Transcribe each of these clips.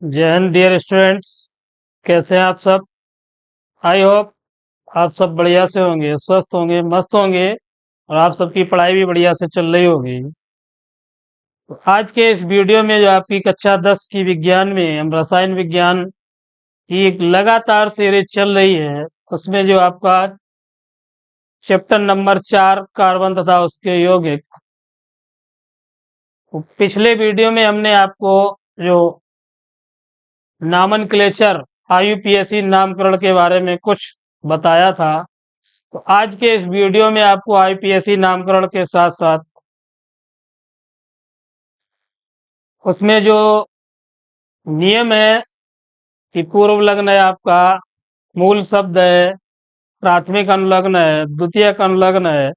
जय Hind dear students. कैसे हैं आप सब? आई होप आप सब बढ़िया से होंगे, स्वस्थ होंगे, मस्त होंगे और आप सबकी पढ़ाई भी बढ़िया से चल रही होगी। तो आज के इस वीडियो में जो आपकी कक्षा 10 की विज्ञान में हम रसायन विज्ञान की एक लगातार सीरीज चल रही है, उसमें जो आपका चैप्टर नंबर 4 कार्बन तथा उसके यौगिक, तो पिछले वीडियो में हमने आपको जो नामनक्लेचर आईयूपीएसी नामकरण के बारे में कुछ बताया था। तो आज के इस वीडियो में आपको आईपीएसी नामकरण के साथ साथ उसमें जो नियम है कि पूर्व लग्न है, आपका मूल शब्द है, प्राथमिक अनुलग्न है, द्वितीयक अनुलग्न है,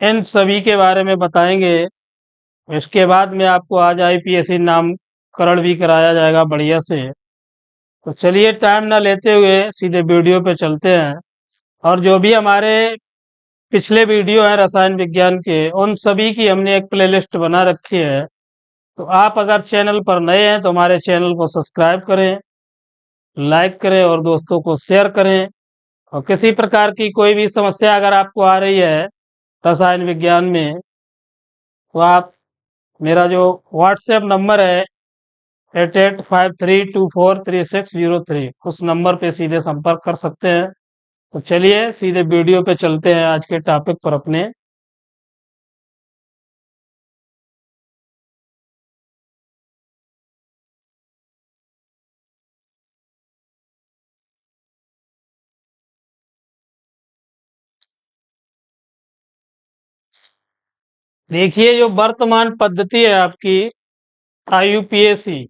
इन सभी के बारे में बताएंगे। इसके बाद में आपको आज आईपीएसी नामकरण भी कराया जाएगा बढ़िया से। तो चलिए टाइम ना लेते हुए सीधे वीडियो पे चलते हैं। और जो भी हमारे पिछले वीडियो हैं रसायन विज्ञान के, उन सभी की हमने एक प्लेलिस्ट बना रखी है। तो आप अगर चैनल पर नए हैं तो हमारे चैनल को सब्सक्राइब करें, लाइक करें और दोस्तों को शेयर करें। और किसी प्रकार की कोई भी समस्या अगर आपको आ रही है रसायन विज्ञान में, तो आप मेरा जो व्हाट्सएप नंबर है 8853243603, उस नंबर पे सीधे संपर्क कर सकते हैं। तो चलिए सीधे वीडियो पे चलते हैं आज के टॉपिक पर अपने। देखिए जो वर्तमान पद्धति है आपकी आईयूपीएसी,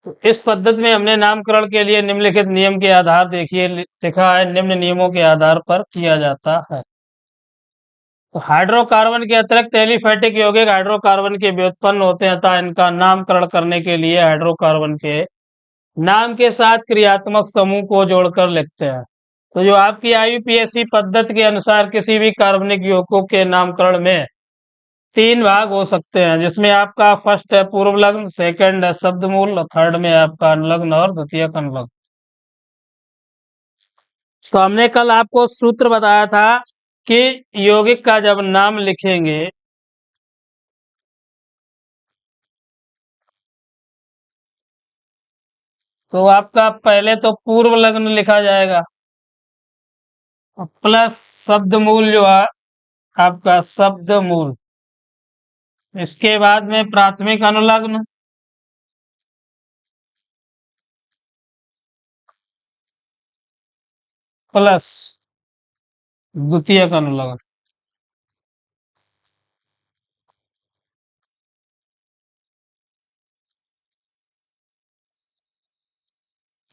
तो इस पद्धति में हमने नामकरण के लिए निम्नलिखित नियम के आधार, देखिए लिखा है, निम्न नियमों के आधार पर किया जाता है। तो हाइड्रोकार्बन के अतिरिक्त एलिफैटिक यौगिक हाइड्रोकार्बन के व्युत्पन्न होते हैं, अतः इनका नामकरण करने के लिए हाइड्रोकार्बन के नाम के साथ क्रियात्मक समूह को जोड़कर लिखते हैं। तो जो आपकी आईयूपीएसी पद्धति के अनुसार किसी भी कार्बनिक यौगिकों के नामकरण में 3 भाग हो सकते हैं, जिसमें आपका फर्स्ट है पूर्व लग्न, सेकंड है शब्द मूल और थर्ड में आपका अनुलग्न और द्वितीयक अनुलग्न। तो हमने कल आपको सूत्र बताया था कि यौगिक का जब नाम लिखेंगे तो आपका पहले तो पूर्व लग्न लिखा जाएगा प्लस शब्द मूल जो है आपका शब्द मूल, इसके बाद में प्राथमिक अनुलग्न, प्लस द्वितीयक अनुलग्न।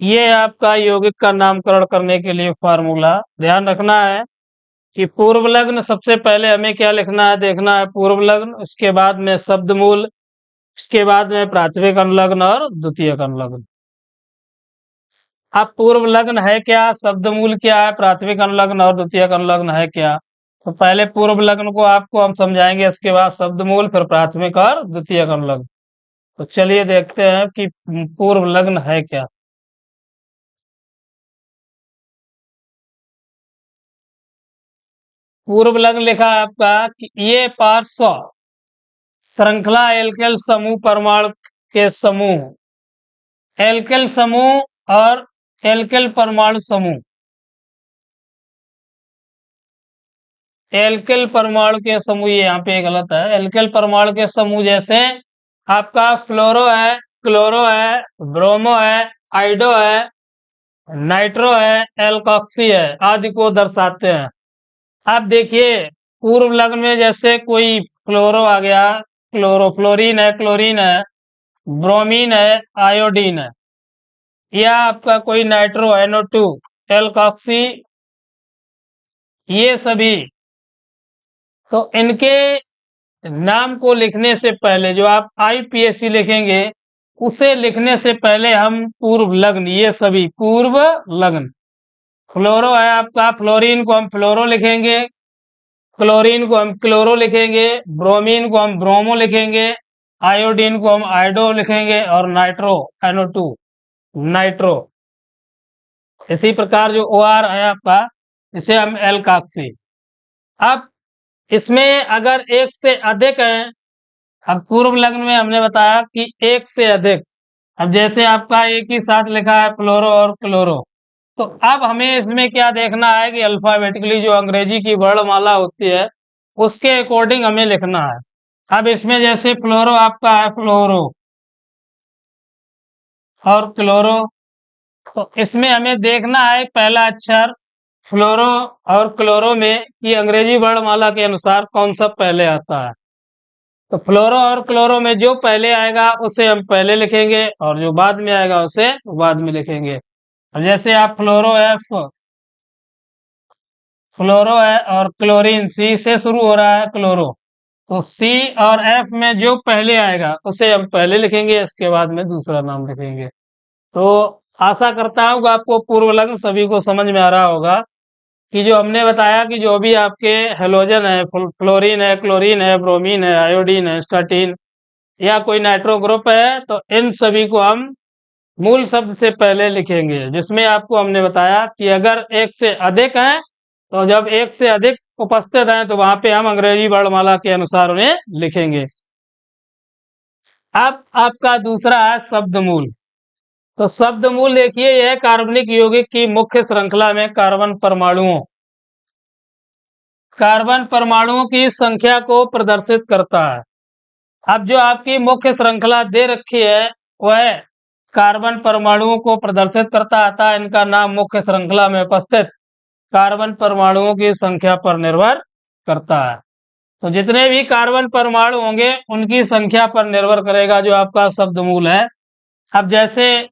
ये आपका यौगिक का नामकरण करने के लिए फार्मूला। ध्यान रखना है कि पूर्व लग्न सबसे पहले हमें क्या लिखना है, देखना है पूर्व लग्न, उसके बाद में शब्द मूल, उसके बाद में प्राथमिक अनुलग्न और द्वितीयक अनुलग्न। अब पूर्व लग्न है क्या, शब्द मूल क्या है, प्राथमिक अनुलग्न और द्वितीयक अनुलग्न है क्या? तो पहले पूर्व लग्न को आपको हम समझाएंगे, इसके बाद शब्द मूल, फिर प्राथमिक और द्वितीयक अनुलग्न। तो चलिए देखते हैं कि पूर्व लग्न है क्या। पूर्व लग्न लिखा है आपका कि ये पार्श्व श्रृंखला एल्केल समूह परमाणु के समूह, एल्केल समूह और एल्केल परमाणु समूह, एल्केल परमाणु के समूह, ये यहाँ पे गलत है। एल्केल परमाणु के समूह जैसे आपका फ्लोरो है, क्लोरो है, ब्रोमो है, आइडो है, नाइट्रो है, एल्कॉक्सी है आदि को दर्शाते हैं। आप देखिए पूर्व लग्न में जैसे कोई फ्लोरो आ गया, क्लोरोफ्लोरीन है, क्लोरीन है, ब्रोमीन है, आयोडीन है, या आपका कोई नाइट्रो NO2, एल्कॉक्सी, ये सभी। तो इनके नाम को लिखने से पहले जो आप आईपीएसी लिखेंगे, उसे लिखने से पहले हम पूर्व लग्न, ये सभी पूर्व लग्न, फ्लोरो है आपका, फ्लोरीन को हम फ्लोरो लिखेंगे, क्लोरीन को हम क्लोरो लिखेंगे, ब्रोमीन को हम ब्रोमो लिखेंगे, आयोडीन को हम आयोडो लिखेंगे और नाइट्रो NO2 नाइट्रो। इसी प्रकार जो OR है आपका, इसे हम एल्काक्सी। अब इसमें अगर एक से अधिक है, अब पूर्व लग्न में हमने बताया कि एक से अधिक, अब जैसे आपका एक ही साथ लिखा है फ्लोरो और क्लोरो, तो अब हमें इसमें क्या देखना है कि अल्फाबेटिकली जो अंग्रेजी की वर्णमाला होती है उसके अकॉर्डिंग हमें लिखना है। अब इसमें जैसे फ्लोरो आपका है फ्लोरो और क्लोरो, तो इसमें हमें देखना है पहला अक्षर फ्लोरो और क्लोरो में कि अंग्रेजी वर्णमाला के अनुसार कौन सा पहले आता है। तो फ्लोरो और क्लोरो में जो पहले आएगा उसे हम पहले लिखेंगे और जो बाद में आएगा उसे बाद में लिखेंगे। अब जैसे आप फ्लोरो है और क्लोरीन सी से शुरू हो रहा है क्लोरो, तो सी और एफ में जो पहले आएगा उसे हम पहले लिखेंगे, इसके बाद में दूसरा नाम लिखेंगे। तो आशा करता हूँ कि आपको पूर्व लग्न सभी को समझ में आ रहा होगा कि जो हमने बताया कि जो भी आपके हेलोजन है, फ्लोरीन है, क्लोरीन है, ब्रोमीन है, आयोडीन है, स्टाटीन या कोई नाइट्रो ग्रुप है, तो इन सभी को हम मूल शब्द से पहले लिखेंगे, जिसमें आपको हमने बताया कि अगर एक से अधिक हैं, तो जब एक से अधिक उपस्थित हैं तो वहां पे हम अंग्रेजी वर्णमाला के अनुसार उन्हें लिखेंगे। अब आपका दूसरा है शब्द मूल। तो शब्द मूल देखिए, यह कार्बनिक यौगिक की मुख्य श्रृंखला में कार्बन परमाणुओं की संख्या को प्रदर्शित करता है। अब जो आपकी मुख्य श्रृंखला दे रखी है वह कार्बन परमाणुओं को प्रदर्शित करता आता है। इनका नाम मुख्य श्रृंखला में उपस्थित कार्बन परमाणुओं की संख्या पर निर्भर करता है। तो जितने भी कार्बन परमाणु होंगे उनकी संख्या पर निर्भर करेगा जो आपका शब्द मूल है। अब जैसे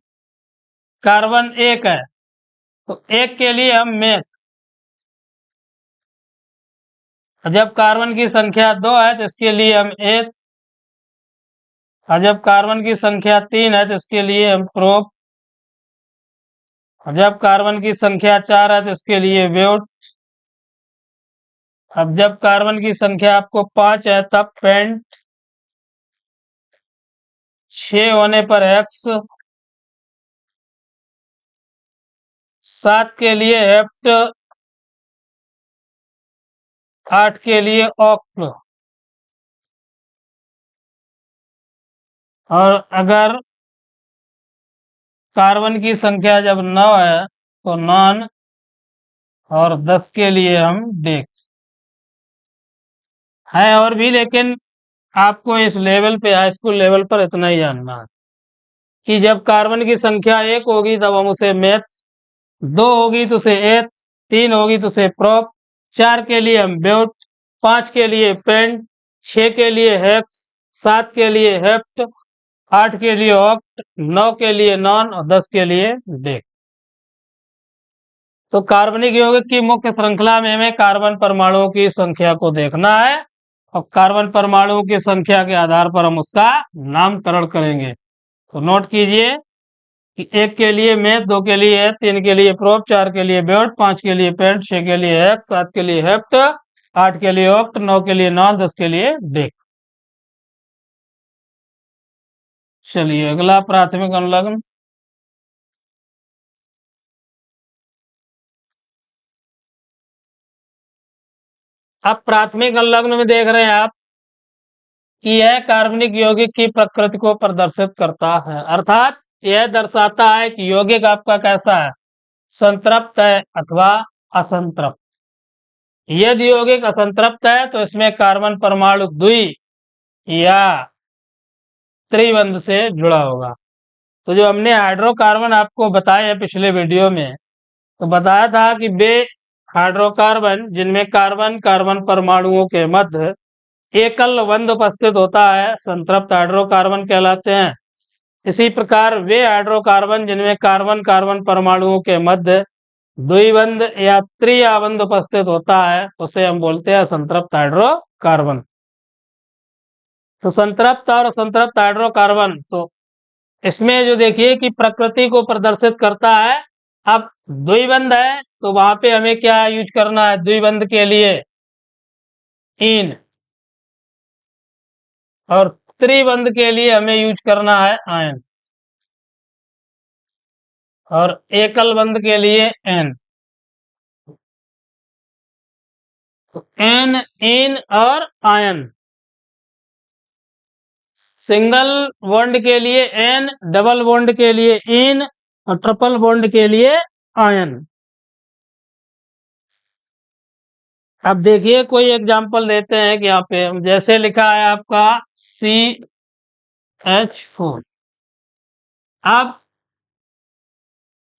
कार्बन 1 है, तो 1 के लिए हम मेथ, जब कार्बन की संख्या 2 है तो इसके लिए हम एथ, और जब कार्बन की संख्या 3 है तो इसके लिए हम प्रोप, और जब कार्बन की संख्या 4 है तो इसके लिए ब्यूट, अब जब कार्बन की संख्या आपको 5 है तब पेंट, 6 होने पर एक्स, 7 के लिए हेप्ट, 8 के लिए ऑक्ट, और अगर कार्बन की संख्या जब 9 है तो नॉन, और 10 के लिए हम डेक है। और भी, लेकिन आपको इस लेवल पे, हाई स्कूल लेवल पर इतना ही जानना है कि जब कार्बन की संख्या 1 होगी तब हम उसे मेथ, 2 होगी तो उसे एथ, 3 होगी तो उसे प्रोप, 4 के लिए हम ब्यूट, 5 के लिए पेंट, 6 के लिए हेक्स, 7 के लिए हेप्ट, 8 के लिए ऑक्ट, 9 के लिए नॉन और 10 के लिए डेक। तो कार्बनिक यौगिक की मुख्य श्रृंखला में हमें कार्बन परमाणुओं की संख्या को देखना है और कार्बन परमाणुओं की संख्या के आधार पर हम उसका नामकरण करेंगे। तो नोट कीजिए कि 1 के लिए मेथ, 2 के लिए, 3 के लिए प्रोप, 4 के लिए ब्यूट, 5 के लिए पेंट, 6 के लिए हेक्स, 7 के लिए हेप्ट, 8 के लिए ऑक्ट, 9 के लिए नॉन, 10 के लिए डेक। चलिए अगला प्राथमिक अनुलग्न। अब प्राथमिक अनुलग्न में देख रहे हैं आप कि यह कार्बनिक यौगिक की प्रकृति को प्रदर्शित करता है, अर्थात यह दर्शाता है कि यौगिक आपका कैसा है, संतृप्त है अथवा असंतृप्त। यदि यौगिक असंतृप्त है तो इसमें कार्बन परमाणु द्वि या त्रिबंध से जुड़ा होगा। तो जो हमने हाइड्रोकार्बन आपको बताया है पिछले वीडियो में, तो बताया था कि वे हाइड्रोकार्बन जिनमें कार्बन कार्बन परमाणुओं के मध्य एकल बंध उपस्थित होता है संतृप्त हाइड्रोकार्बन कहलाते हैं। इसी प्रकार वे हाइड्रोकार्बन जिनमें कार्बन कार्बन परमाणुओं के मध्य द्विबंध या त्रिआबंध उपस्थित होता है उसे हम बोलते हैं संतृप्त हाइड्रोकार्बन। तो संतृप्त और असंतृप्त हाइड्रोकार्बन, तो इसमें जो देखिए कि प्रकृति को प्रदर्शित करता है। अब द्विबंध है तो वहां पे हमें क्या यूज करना है, द्विबंध के लिए इन, और त्रिबंध के लिए हमें यूज करना है आयन, और एकल बंध के लिए एन। तो एन, इन और आयन। सिंगल बॉन्ड के लिए एन, डबल बॉन्ड के लिए इन, और ट्रिपल बॉन्ड के लिए आयन। अब देखिए कोई एग्जांपल देते हैं कि यहाँ पे जैसे लिखा है आपका CH4। अब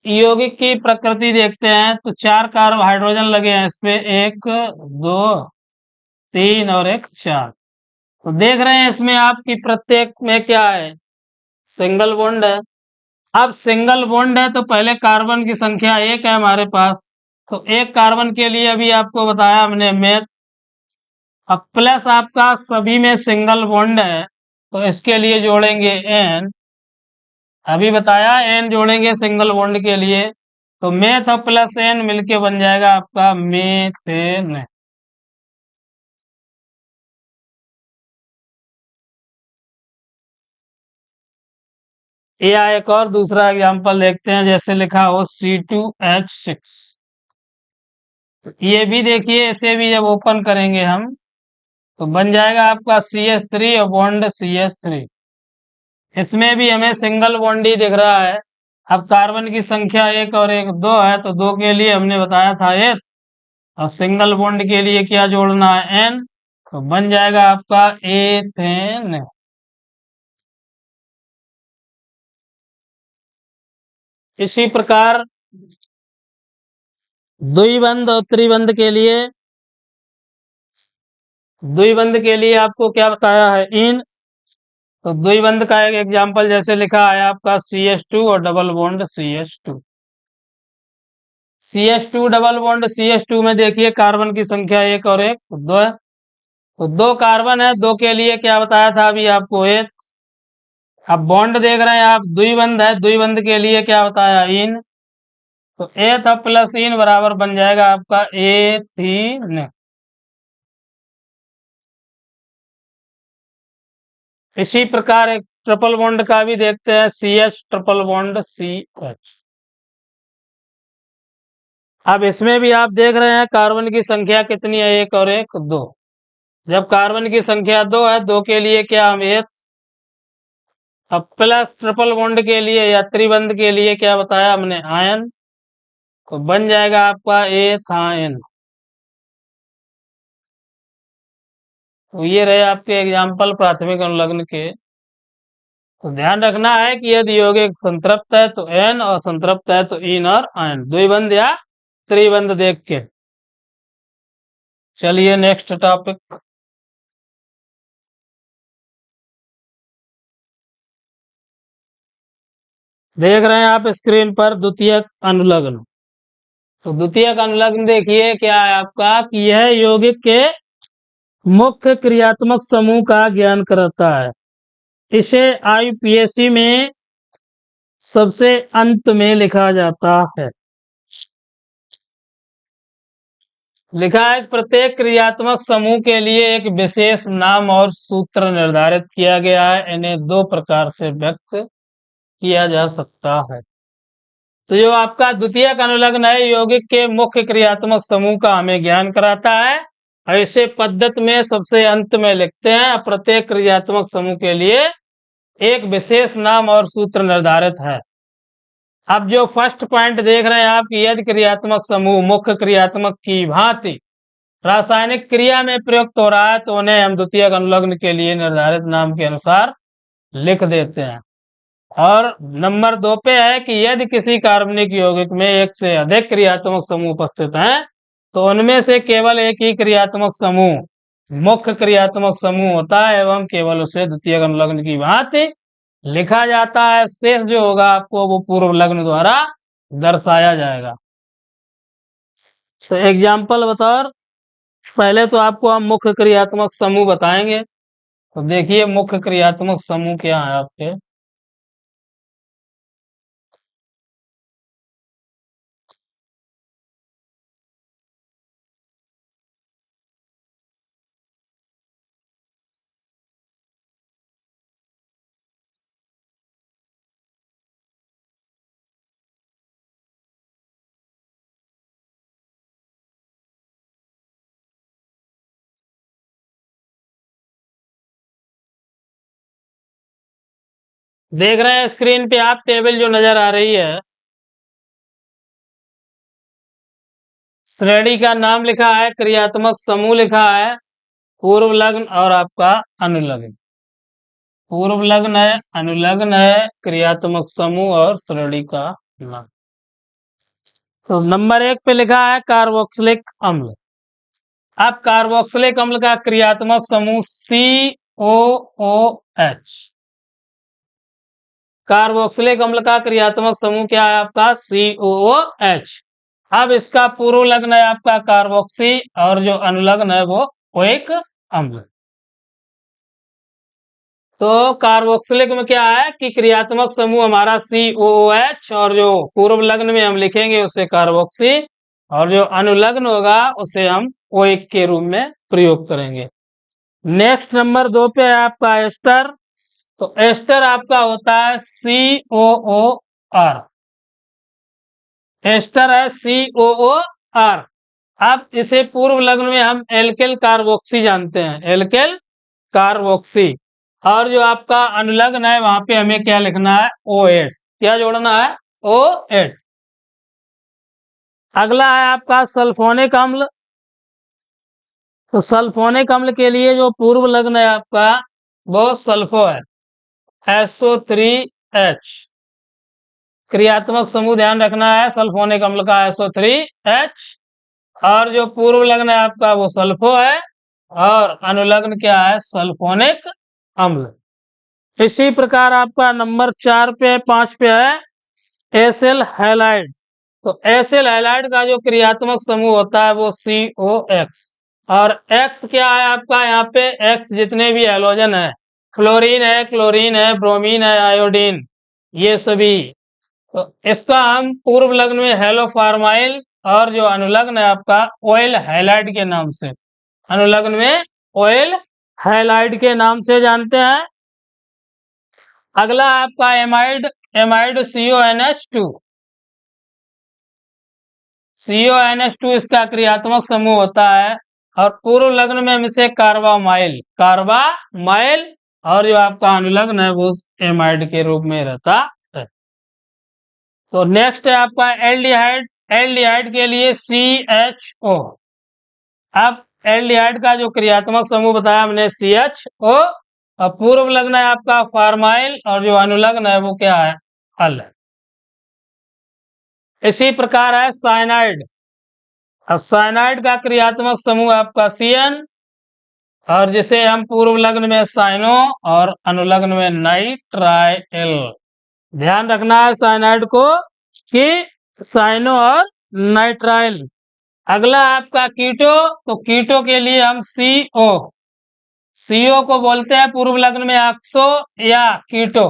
यौगिक की प्रकृति देखते हैं तो 4 कार्ब हाइड्रोजन लगे हैं इस पे, 1 2 3 और 1 4। तो देख रहे हैं इसमें आपकी प्रत्येक में क्या है, सिंगल बॉन्ड है। अब सिंगल बॉन्ड है तो पहले कार्बन की संख्या 1 है हमारे पास, तो एक कार्बन के लिए अभी आपको बताया हमने मैथ। अब प्लस आपका सभी में सिंगल बॉन्ड है तो इसके लिए जोड़ेंगे एन, अभी बताया एन जोड़ेंगे सिंगल बॉन्ड के लिए, तो मेथ और प्लस एन मिलके बन जाएगा आपका मेथेन। या एक और दूसरा एग्जांपल देखते हैं, जैसे लिखा हो C2H6। ये भी देखिए, इसे भी जब ओपन करेंगे हम तो बन जाएगा आपका CH3 और बॉन्ड CH3। इसमें भी हमें सिंगल बॉन्ड ही दिख रहा है। अब कार्बन की संख्या 1 और 1 2 है, तो 2 के लिए हमने बताया था एथ, और सिंगल बॉन्ड के लिए क्या जोड़ना है, एन, तो बन जाएगा आपका एथेन। इसी प्रकार द्विबंध और त्रिबंध के लिए, द्विबंध के लिए आपको क्या बताया है, इन। तो द्विबंध का एक एग्जांपल जैसे लिखा है आपका CH2 और double bond CH2। CH2 double bond CH2 में देखिए कार्बन की संख्या 1 और 1 2 है, तो 2 कार्बन है, 2 के लिए क्या बताया था अभी आपको, एक। अब बॉन्ड देख रहे हैं आप, द्विबंध है, द्विबंध के लिए क्या बताया, इन। तो एथ प्लस इन बराबर बन जाएगा आपका एथीन। इसी प्रकार एक ट्रिपल बॉन्ड का भी देखते हैं, CH ट्रिपल बॉन्ड CH। अब इसमें भी आप देख रहे हैं कार्बन की संख्या कितनी है, 1 और 1 2। जब कार्बन की संख्या 2 है, 2 के लिए क्या, हम एथ। अब प्लस ट्रिपल बॉन्ड के लिए या त्रिबंध के लिए क्या बताया हमने, आयन, तो बन जाएगा आपका एथायन। तो ये रहे आपके एग्जाम्पल प्राथमिक अनुलग्न के। तो ध्यान रखना है कि यदि यौगिक संतृप्त है तो एन, और संतृप्त है तो इन और आयन, द्विबंध या त्रिबंध देख के। चलिए नेक्स्ट टॉपिक देख रहे हैं आप स्क्रीन पर, द्वितीयक अनुलग्न। तो द्वितीयक अनुलग्न देखिए क्या है आपका, कि यह यौगिक के मुख्य क्रियात्मक समूह का ज्ञान कराता है। इसे IUPAC में सबसे अंत में लिखा जाता है। लिखा है प्रत्येक क्रियात्मक समूह के लिए एक विशेष नाम और सूत्र निर्धारित किया गया है, इन्हें 2 प्रकार से व्यक्त किया जा सकता है। तो जो आपका द्वितीयक अनुलग्न है, यौगिक के मुख्य क्रियात्मक समूह का हमें ज्ञान कराता है, और इसे पद्धति में सबसे अंत में लिखते हैं। प्रत्येक क्रियात्मक समूह के लिए एक विशेष नाम और सूत्र निर्धारित है। अब जो फर्स्ट पॉइंट देख रहे हैं आप, कि यदि क्रियात्मक समूह मुख्य क्रियात्मक की भांति रासायनिक क्रिया में प्रयुक्त हो रहा है, तो उन्हें हम द्वितीयक अनुलग्न के लिए निर्धारित नाम के अनुसार लिख देते हैं। और नंबर 2 पे है कि यदि किसी कार्बनिक यौगिक में एक से अधिक क्रियात्मक समूह उपस्थित हैं, तो उनमें से केवल एक ही क्रियात्मक समूह मुख्य क्रियात्मक समूह होता है, एवं केवल उसे द्वितीयक अनुलग्न की भांति लिखा जाता है। शेष जो होगा आपको वो पूर्व लग्न द्वारा दर्शाया जाएगा। तो एग्जाम्पल बताओ, पहले तो आपको हम मुख्य क्रियात्मक समूह बताएंगे। तो देखिए मुख्य क्रियात्मक समूह क्या है आपके, देख रहे हैं स्क्रीन पे आप टेबल जो नजर आ रही है, श्रेणी का नाम लिखा है, क्रियात्मक समूह लिखा है, पूर्व लग्न और आपका अनुलग्न। पूर्व लग्न है, अनुलग्न है, क्रियात्मक समूह और श्रेणी का नाम। तो नंबर 1 पे लिखा है कार्बोक्सिलिक अम्ल। अब कार्बोक्सिलिक अम्ल का क्रियात्मक समूह COOH। कार्बोक्सिलिक अम्ल का क्रियात्मक समूह क्या है आपका? COOH। अब इसका पूर्व लग्न है आपका कार्बोक्सी और जो अनुलग्न है वो ओइक अम्ल। तो कार्बोक्सिलिक में क्या है कि क्रियात्मक समूह हमारा COOH और जो पूर्व लग्न में हम लिखेंगे उसे कार्बोक्सी और जो अनुलग्न होगा उसे हम ओइक के रूप में प्रयोग करेंगे। नेक्स्ट नंबर 2 पे है आपका एस्टर। तो एस्टर आपका होता है COOR। एस्टर है COOR। अब इसे पूर्व लग्न में हम एल्केल कार्बोक्सी जानते हैं, एल्केल कार्बोक्सी। और जो आपका अनुलग्न है वहां पे हमें क्या लिखना है? O8। क्या जोड़ना है? O8। अगला है आपका सल्फोनिक अम्ल। तो सल्फोनिक अम्ल के लिए जो पूर्व लग्न है आपका वो सल्फो है, SO3H। क्रियात्मक समूह ध्यान रखना है सल्फोनिक अम्ल का SO3H। और जो पूर्व लग्न है आपका वो सल्फो है और अनुलग्न क्या है? सल्फोनिक अम्ल। इसी प्रकार आपका नंबर 4 पे 5 पे है एसिल हैलाइड। तो एसिल हैलाइड का जो क्रियात्मक समूह होता है वो COX। और X क्या है आपका? यहाँ पे X जितने भी हैलोजन है, फ्लोरीन है, क्लोरीन है, ब्रोमीन है, आयोडीन, ये सभी। तो इसका हम पूर्व लग्न में हेलोफार्माइल और जो अनुलग्न है आपका ऑयल हैलाइड के नाम से, अनुलग्न में ऑयल हैलाइड के नाम से जानते हैं। अगला आपका एमाइड, एमाइड CONH2। CONH2 इसका क्रियात्मक समूह होता है और पूर्व लग्न में हम इसे कार्बामाइल, कार्बामाइल और जो आपका अनुलग्न है वो एमाइड के रूप में रहता है। तो नेक्स्ट है आपका एल्डिहाइड। एल्डिहाइड के लिए CHO। अब एल्डिहाइड का जो क्रियात्मक समूह बताया हमने CHO। और पूर्व लग्न है आपका फार्माइल और जो अनुलग्न है वो क्या है? अल। इसी प्रकार है साइनाइड। अब साइनाइड का क्रियात्मक समूह आपका CN और जिसे हम पूर्व लग्न में साइनो और अनुलग्न में नाइट्राइल। ध्यान रखना है साइनाइड को कि साइनो और नाइट्राइल। अगला आपका कीटो। तो कीटो के लिए हम CO को बोलते हैं पूर्व लग्न में ऑक्सो या कीटो,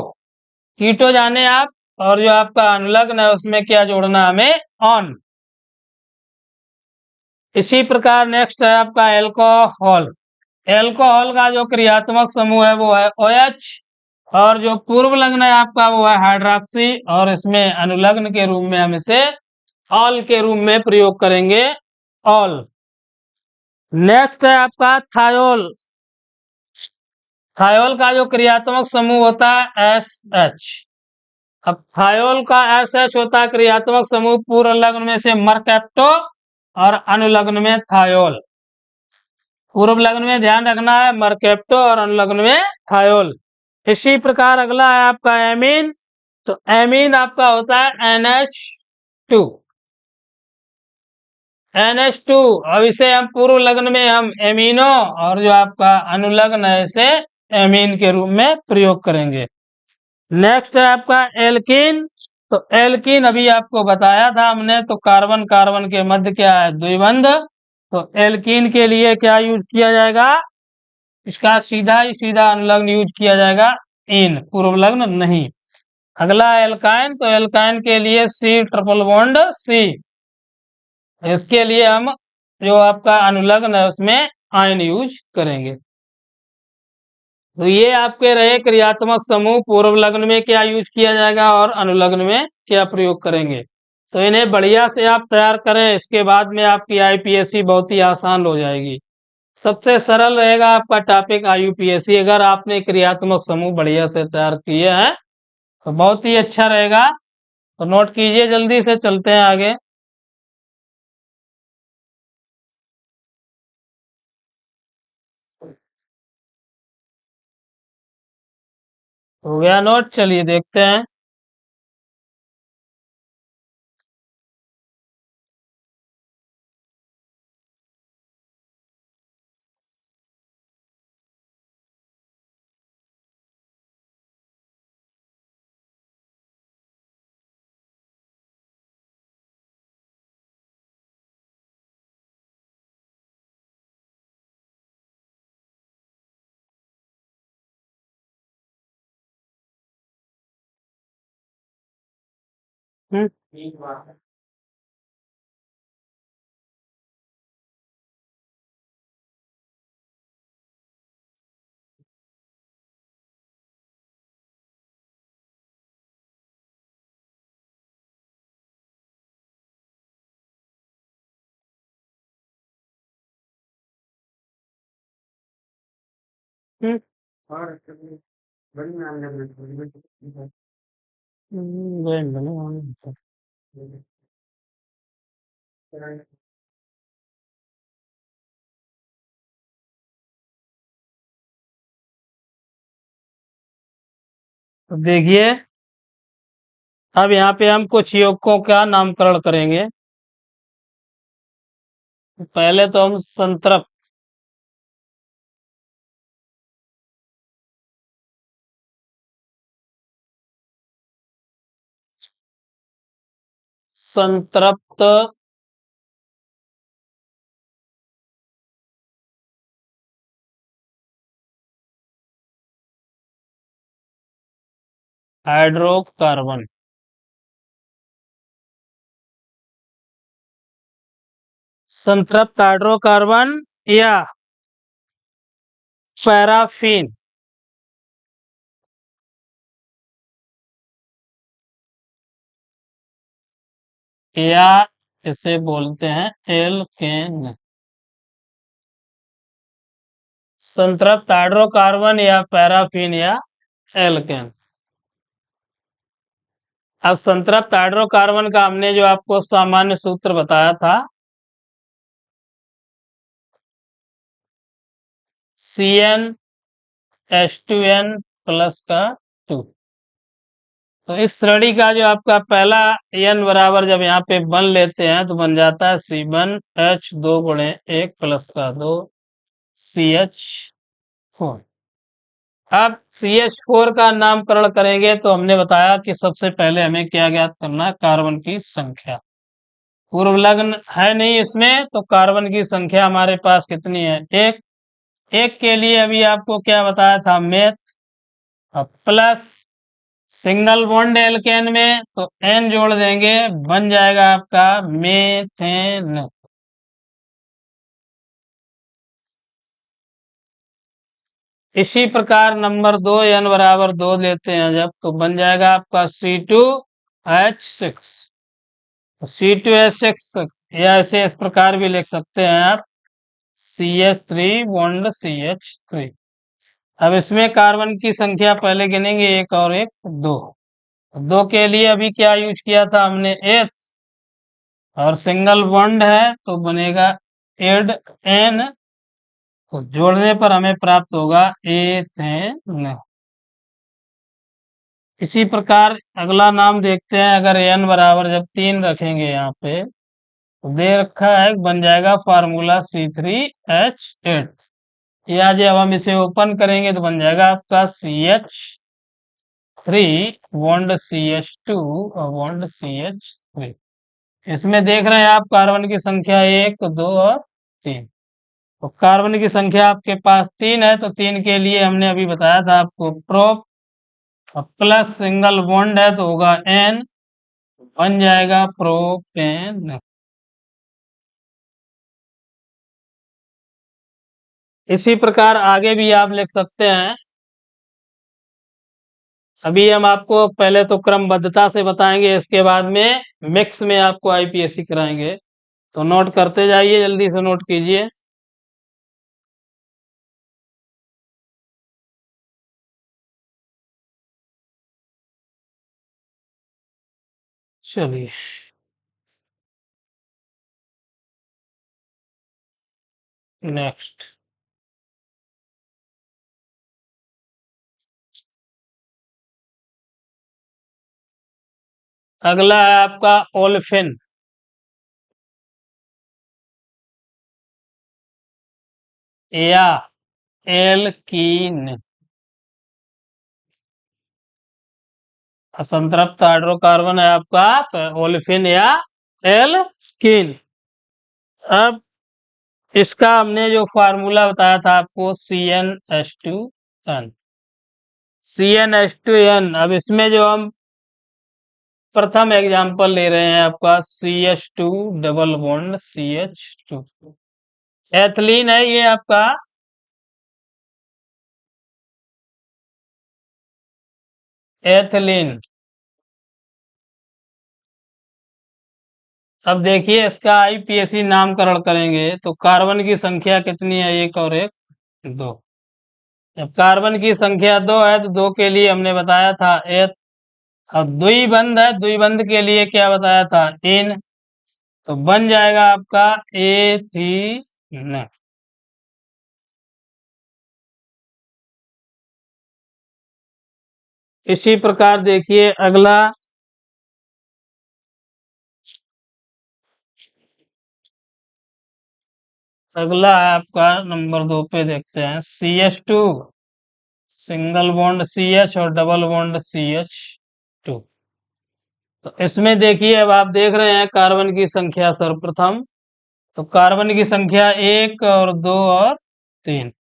कीटो जाने आप। और जो आपका अनुलग्न है उसमें क्या जोड़ना है हमें? ऑन। इसी प्रकार नेक्स्ट है आपका एल्कोहल। एल्कोहल का जो क्रियात्मक समूह है वो है OH और जो पूर्व लग्न है आपका वो है हाइड्रोक्सी और इसमें अनुलग्न के रूप में हम इसे ऑल के रूप में प्रयोग करेंगे, ऑल। नेक्स्ट है आपका थायोल। थायोल का जो क्रियात्मक समूह होता है SH। अब थायोल का SH होता है क्रियात्मक समूह पूर्व लग्न में से मरकैप्टो और अनुलग्न में थायोल। पूर्व लग्न में ध्यान रखना है मरकैप्टो और अनुलग्न में थायोल। इसी प्रकार अगला है आपका एमीन। तो एमीन आपका होता है NH2। NH2। अब इसे हम पूर्व लग्न में हम एमीनो और जो आपका अनुलग्न है इसे एमीन के रूप में प्रयोग करेंगे। नेक्स्ट है आपका एल्कीन। तो एल्कीन अभी आपको बताया था हमने। तो कार्बन कार्बन के मध्य क्या है? द्विबंध। तो एल्कीन के लिए क्या यूज किया जाएगा? इसका सीधा ही सीधा अनुलग्न यूज किया जाएगा, इन, पूर्व लग्न नहीं। अगला एल्काइन। तो एल्काइन के लिए C ट्रिपल बॉन्ड C। इसके लिए हम जो आपका अनुलग्न है उसमें आयन यूज करेंगे। तो ये आपके रहे क्रियात्मक समूह, पूर्व लग्न में क्या यूज किया जाएगा और अनुलग्न में क्या प्रयोग करेंगे। तो इन्हें बढ़िया से आप तैयार करें, इसके बाद में आपकी IPSC बहुत ही आसान हो जाएगी। सबसे सरल रहेगा आपका टॉपिक IUPAC अगर आपने क्रियात्मक समूह बढ़िया से तैयार किए हैं तो बहुत ही अच्छा रहेगा, तो नोट कीजिए, जल्दी से चलते हैं आगे। हो गया नोट, चलिए देखते हैं। हम्म, हम्म, तो देखिए, अब यहाँ पे हम कुछ यौगिकों का नामकरण करेंगे। पहले तो हम संतृप्त, संतृप्त हाइड्रोकार्बन, संतृप्त हाइड्रोकार्बन या पैराफिन, या इसे बोलते हैं एल्केन। संतृप्त हाइड्रोकार्बन या पैराफिन या एल्केन। अब संतृप्त हाइड्रोकार्बन का हमने जो आपको सामान्य सूत्र बताया था, CnH2n+ का 2। तो इस श्रेणी का जो आपका पहला n बराबर जब यहाँ पे 1 लेते हैं तो बन जाता है C1H2 × 1 + का 2 CH4। अब CH4 का नामकरण करेंगे तो हमने बताया कि सबसे पहले हमें क्या ज्ञात करना है, कार्बन की संख्या। पूर्व लग्न है नहीं इसमें, तो कार्बन की संख्या हमारे पास कितनी है, एक। एक के लिए अभी आपको क्या बताया था, meth, plus single bond alkane में तो N जोड़ देंगे, बन जाएगा आपका मेथेन। इसी प्रकार नंबर 2, N बराबर 2 लेते हैं जब, तो बन जाएगा आपका C2H6। C2H6 या इसे इस प्रकार भी लिख सकते हैं आप, CH3 बॉन्ड CH3। अब इसमें कार्बन की संख्या पहले गिनेंगे, एक और एक, दो। दो के लिए अभी क्या यूज किया था हमने, एथ, और सिंगल बॉन्ड है तो बनेगा एड एन, तो जोड़ने पर हमें प्राप्त होगा एथेन। इसी प्रकार अगला नाम देखते हैं, अगर एन बराबर जब 3 रखेंगे यहाँ पे तो दे रखा है, बन जाएगा फार्मूला C3H8। या जब हम इसे ओपन करेंगे तो बन जाएगा आपका CH3 बॉन्ड CH2 और बॉन्ड CH3। इसमें देख रहे हैं आप कार्बन की संख्या 1, 2 और 3। तो कार्बन की संख्या आपके पास 3 है, तो 3 के लिए हमने अभी बताया था आपको प्रोप, प्लस सिंगल बॉन्ड है तो होगा N, बन जाएगा प्रोपेन। इसी प्रकार आगे भी आप लिख सकते हैं। अभी हम आपको पहले तो क्रमबद्धता से बताएंगे, इसके बाद में मिक्स में आपको आईपीएससी कराएंगे, तो नोट करते जाइए, जल्दी से नोट कीजिए। चलिए नेक्स्ट। अगला है आपका ओल्फिन या एल्कीन। असंतृप्त हाइड्रोकार्बन है आपका, तो ओल्फिन या एल्कीन। अब इसका हमने जो फार्मूला बताया था आपको CnH2n। CnH2n। अब इसमें जो हम प्रथम एग्जांपल ले रहे हैं आपका CH2 double bond CH2। Ethylene है ये आपका। एथिलीन। अब देखिए इसका IPAC नामकरण करेंगे तो कार्बन की संख्या कितनी है, एक और एक दो। जब कार्बन की संख्या दो है तो दो के लिए हमने बताया था एथ। अब द्विबंध है, द्विबंध के लिए क्या बताया था, इन। तो बन जाएगा आपका एथीन। इसी प्रकार देखिए अगला। अगला है आपका नंबर 2 पे देखते हैं CH2 सिंगल बॉन्ड CH और डबल बॉन्ड CH2। तो इसमें देखिए अब आप देख रहे हैं कार्बन की संख्या सर्वप्रथम। तो कार्बन की संख्या एक और दो और तीन।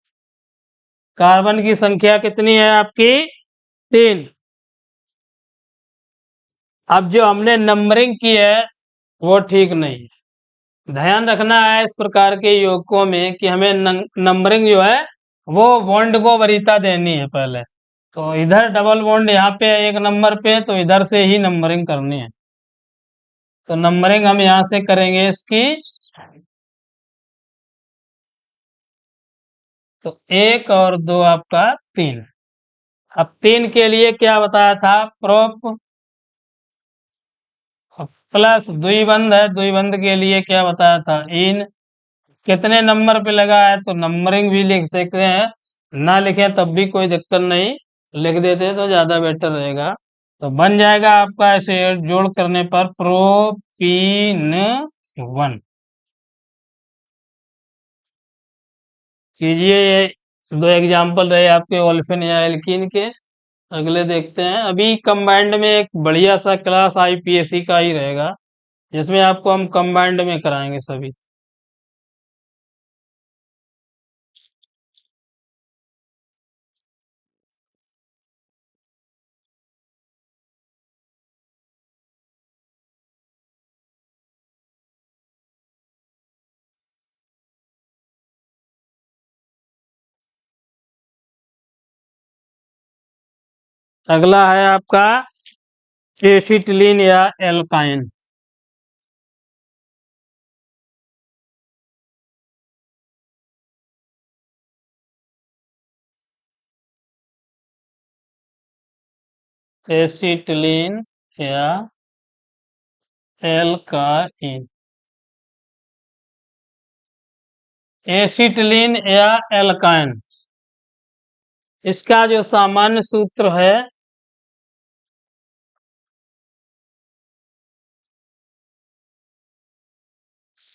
कार्बन की संख्या कितनी है आपकी, तीन। अब जो हमने नंबरिंग की है वो ठीक नहीं है। ध्यान रखना है इस प्रकार के यौगिकों में कि हमें नंबरिंग जो है वो बॉन्ड को वरीयता देनी है पहले। तो इधर डबल बॉन्ड यहाँ पे है एक नंबर पे, तो इधर से ही नंबरिंग करनी है। तो नंबरिंग हम यहाँ से करेंगे इसकी। तो एक और दो आपका तीन। अब तीन के लिए क्या बताया था, प्रोप प्लस द्विबंध है, द्विबंध के लिए क्या बताया था, इन। कितने नंबर पे लगा है तो नंबरिंग भी लिख सकते हैं, ना लिखें तब भी कोई दिक्कत नहीं, लिख देते तो ज्यादा बेटर रहेगा। तो बन जाएगा आपका ऐसे जोड़ करने पर प्रोपीन 1। कीजिए, ये दो एग्जाम्पल रहे आपके ओल्फिन या एल्कीन के। अगले देखते हैं। अभी कंबाइंड में एक बढ़िया सा क्लास IPAC का ही रहेगा, जिसमें आपको हम कंबाइंड में कराएंगे सभी। अगला है आपका एसिटिलीन या एल्काइन। एसिटिलीन या एल्काइन। एसिटिलीन या एल्काइन, इसका जो सामान्य सूत्र है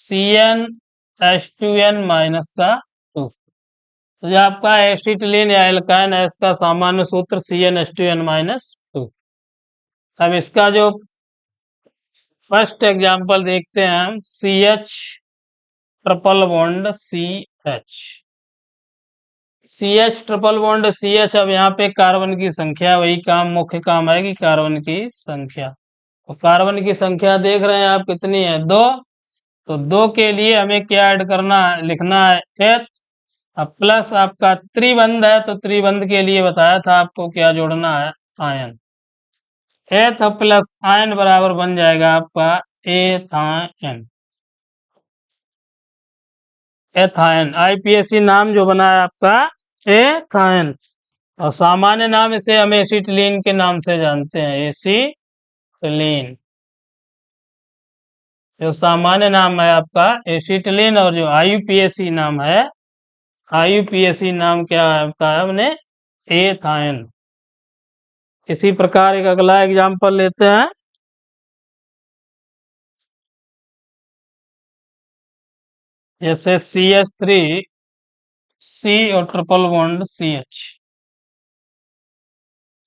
CnH2n माइनस का 2। तो जो आपका एसिटिलीन या एल्काइन है इसका सामान्य सूत्र CnH2n माइनस 2। अब इसका जो फर्स्ट एग्जांपल देखते हैं हम, CH triple bond CH। CH triple bond CH। अब यहाँ पे कार्बन की संख्या, वही काम मुख्य काम है कि कार्बन की संख्या। तो कार्बन की संख्या देख रहे हैं आप कितनी है, दो। तो दो के लिए हमें क्या ऐड करना है, लिखना है एथ। अब प्लस आपका त्रिबंध है, तो त्रिबंध के लिए बताया था आपको क्या जोड़ना है, आयन। एथ प्लस आयन बराबर बन जाएगा आपका एथायन। एथायन IPAC नाम जो बना है आपका एथायन। और सामान्य नाम इसे हम एसिटिलीन के नाम से जानते हैं, एसिटिलीन। जो सामान्य नाम है आपका एसिटिलीन, और जो आईयूपीएसी नाम है, आईयूपीएसी नाम क्या है आपका है अपने एथाइन। इसी प्रकार एक अगला एग्जांपल लेते हैं। जैसे CH3C और ट्रिपल बॉन्ड CH।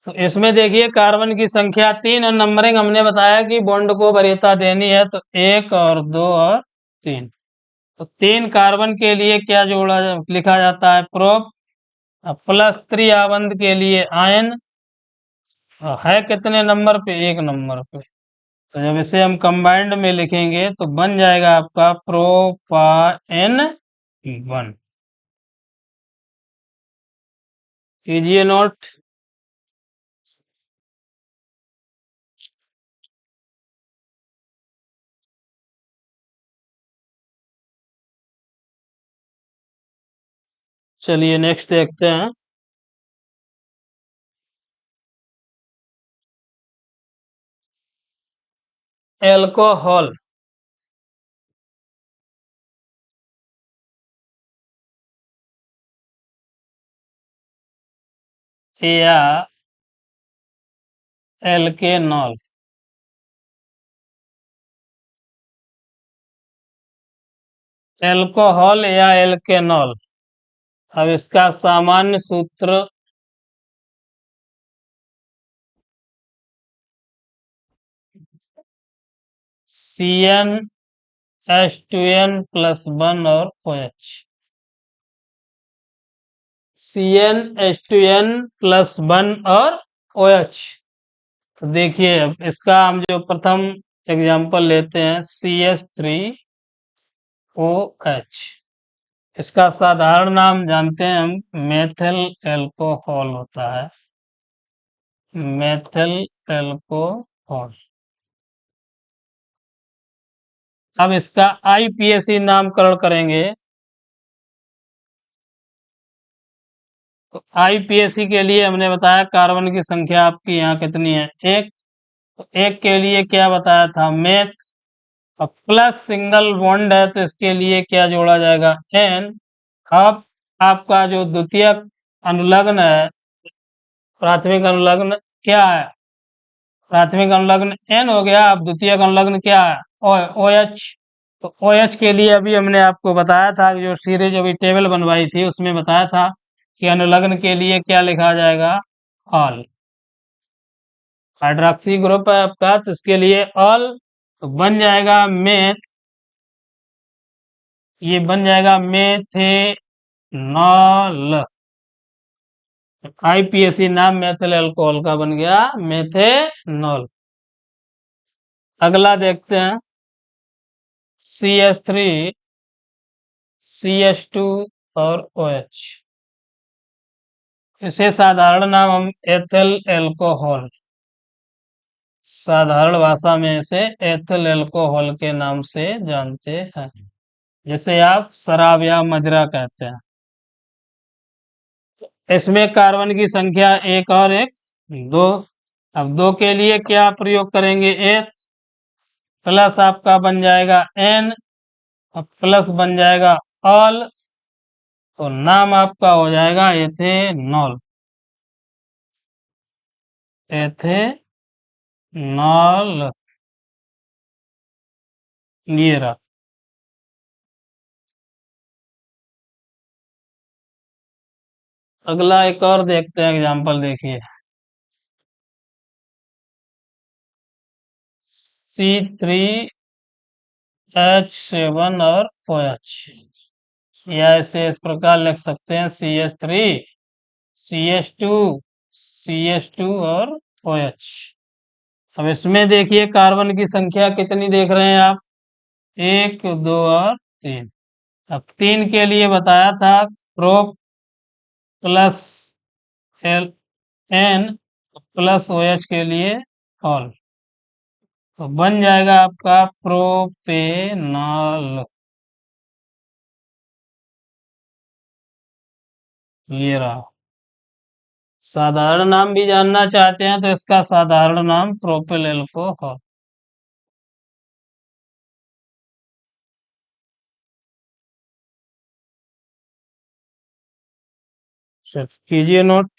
तो इसमें देखिए कार्बन की संख्या 3 और नंबरिंग हमने बताया कि बॉन्ड को वरीयता देनी है, तो 1 और 2 और 3। तो 3 कार्बन के लिए क्या लिखा जाता है प्रोप, +3 आबंध के लिए आयन, है कितने नंबर पे, 1 नंबर पे। तो जब इसे हम कंबाइंड में लिखेंगे तो बन जाएगा आपका प्रोपाएन 1। कीजिए नोट। चलिए नेक्स्ट देखते हैं। एल्कोहल या एल्केनॉल। एल्कोहल या एल्केनॉल। अब इसका सामान्य सूत्र CnH2n+1 और OH। CnH2n+1 और OH। तो देखिए अब इसका हम जो प्रथम एग्जांपल लेते हैं CH3OH। इसका साधारण नाम जानते हैं हम, मेथिल एल्कोहल होता है, मेथिल एल्कोहल। अब इसका आईपीएसी नामकरण करेंगे। तो आईपीएसी के लिए हमने बताया कार्बन की संख्या आपकी यहाँ कितनी है, 1। तो 1 के लिए क्या बताया था, मेथ। अब प्लस सिंगल बॉन्ड है तो इसके लिए क्या जोड़ा जाएगा, एन। अब आपका जो द्वितीयक अनुलग्न है, प्राथमिक अनुलग्न क्या है, प्राथमिक अनुलग्न एन हो गया। अब द्वितीयक अनुलग्न क्या है, ओ एच। तो ओ एच के लिए अभी हमने आपको बताया था कि जो सीरीज अभी टेबल बनवाई थी उसमें बताया था कि अनुलग्न के लिए क्या लिखा जाएगा, ऑल। हाइड्रोक्सी ग्रुप है आपका तो इसके लिए ऑल। तो बन जाएगा मेथ, ये बन जाएगा मेथेनॉल। आईपीएसी नाम मेथिल अल्कोहल का बन गया मेथेनॉल। अगला देखते हैं CH3CH2 और OH। इसे साधारण नाम हम एथिल एल्कोहल, साधारण भाषा में इसे एथिल एल्कोहल के नाम से जानते हैं, जिसे आप शराब या मदिरा कहते हैं। इसमें कार्बन की संख्या 1 और 1 2। अब 2 के लिए क्या प्रयोग करेंगे, एथ, प्लस आपका बन जाएगा एन, अब प्लस बन जाएगा ऑल, तो नाम आपका हो जाएगा एथेनॉल, एथेनॉल। ये रहा। अगला एक और देखते हैं एग्जांपल, देखिए C3H7 और OH, या इसे इस प्रकार लिख सकते हैं CH3CH2 और OH। अब इसमें देखिए कार्बन की संख्या कितनी देख रहे हैं आप, 1 2 और 3। अब 3 के लिए बताया था prop plus L N, plus OH के लिए ऑल। तो बन जाएगा आपका प्रोपेनॉल। ये रहा। साधारण नाम भी जानना चाहते हैं तो इसका साधारण नाम प्रोपिल एल्कोहल। चल कीजिए नोट।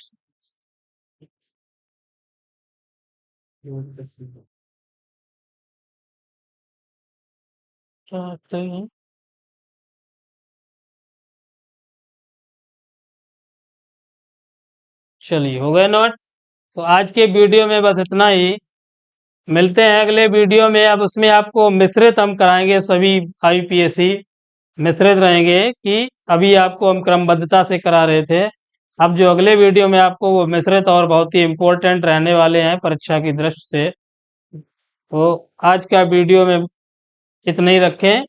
चलिए हो गए नोट। तो आज के वीडियो में बस इतना ही। मिलते हैं अगले वीडियो में। अब उसमें आपको मिश्रित हम कराएंगे, सभी IUPAC मिश्रित रहेंगे कि अभी आपको हम क्रमबद्धता से करा रहे थे। अब जो अगले वीडियो में आपको वो मिश्रित और बहुत ही इम्पोर्टेंट रहने वाले हैं परीक्षा की दृष्टि से। तो आज का वीडियो में इतना ही रखें।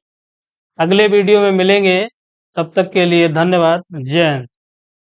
अगले वीडियो में मिलेंगे। तब तक के लिए धन्यवाद। जय हिंद।